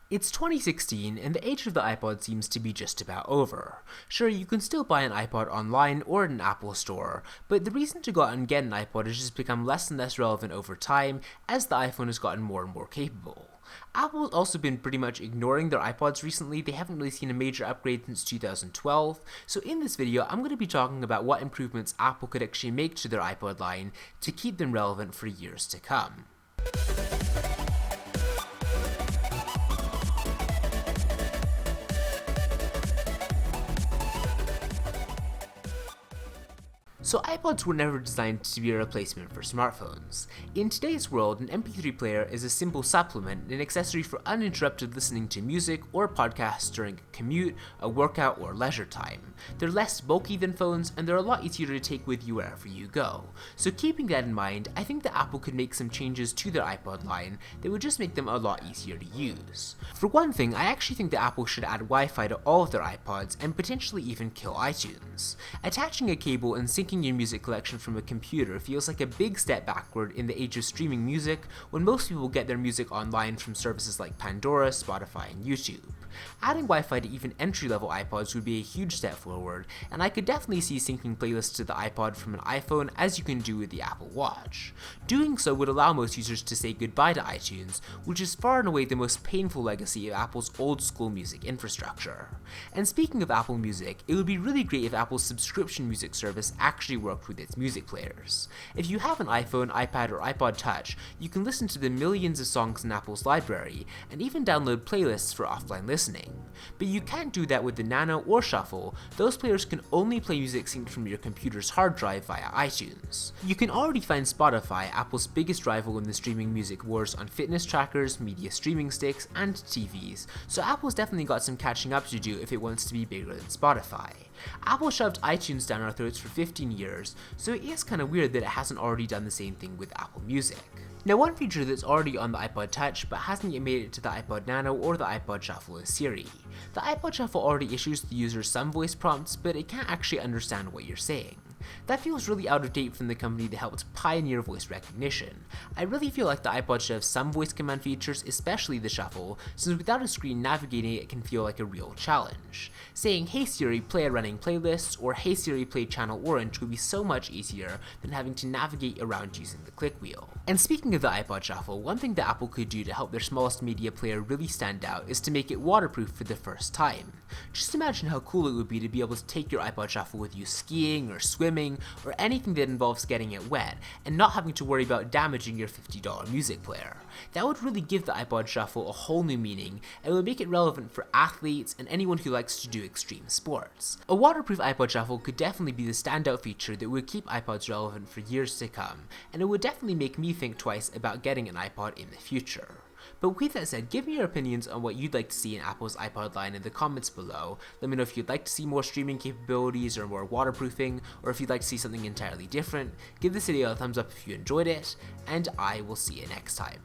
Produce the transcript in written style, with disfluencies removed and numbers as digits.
It's 2016, and the age of the iPod seems to be just about over. Sure, you can still buy an iPod online or in an Apple store, but the reason to go out and get an iPod has just become less and less relevant over time as the iPhone has gotten more and more capable. Apple's also been pretty much ignoring their iPods recently. They haven't really seen a major upgrade since 2012, so in this video I'm going to be talking about what improvements Apple could actually make to their iPod line to keep them relevant for years to come. So iPods were never designed to be a replacement for smartphones. In today's world, an MP3 player is a simple supplement, an accessory for uninterrupted listening to music or podcasts during a commute, a workout, or leisure time. They're less bulky than phones, and they're a lot easier to take with you wherever you go. So keeping that in mind, I think that Apple could make some changes to their iPod line that would just make them a lot easier to use. For one thing, I actually think that Apple should add Wi-Fi to all of their iPods and potentially even kill iTunes. Attaching a cable and syncing your music collection from a computer feels like a big step backward in the age of streaming music when most people get their music online from services like Pandora, Spotify, and YouTube. Adding Wi-Fi to even entry-level iPods would be a huge step forward, and I could definitely see syncing playlists to the iPod from an iPhone as you can do with the Apple Watch. Doing so would allow most users to say goodbye to iTunes, which is far and away the most painful legacy of Apple's old-school music infrastructure. And speaking of Apple Music, it would be really great if Apple's subscription music service actually worked with its music players. If you have an iPhone, iPad, or iPod Touch, you can listen to the millions of songs in Apple's library, and even download playlists for offline listening. But you can't do that with the Nano or Shuffle. Those players can only play music synced from your computer's hard drive via iTunes. You can already find Spotify, Apple's biggest rival in the streaming music wars, on fitness trackers, media streaming sticks, and TVs, so Apple's definitely got some catching up to do if it wants to be bigger than Spotify. Apple shoved iTunes down our throats for 15 years, so it is kind of weird that it hasn't already done the same thing with Apple Music. Now, one feature that's already on the iPod Touch but hasn't yet made it to the iPod Nano or the iPod Shuffle is Siri. The iPod Shuffle already issues the user some voice prompts, but it can't actually understand what you're saying. That feels really out of date from the company that helped pioneer voice recognition. I really feel like the iPod should have some voice command features, especially the Shuffle, since without a screen navigating it can feel like a real challenge. Saying, "Hey Siri, play a running playlist," or "Hey Siri, play Channel Orange" would be so much easier than having to navigate around using the click wheel. And speaking of the iPod Shuffle, one thing that Apple could do to help their smallest media player really stand out is to make it waterproof for the first time. Just imagine how cool it would be to be able to take your iPod Shuffle with you skiing or swimming or anything that involves getting it wet and not having to worry about damaging your $50 music player. That would really give the iPod Shuffle a whole new meaning and would make it relevant for athletes and anyone who likes to do extreme sports. A waterproof iPod Shuffle could definitely be the standout feature that would keep iPods relevant for years to come, and it would definitely make me think twice about getting an iPod in the future. But with that said, give me your opinions on what you'd like to see in Apple's iPod line in the comments below. Let me know if you'd like to see more streaming capabilities or more waterproofing, or if you'd like to see something entirely different. Give this video a thumbs up if you enjoyed it, and I will see you next time.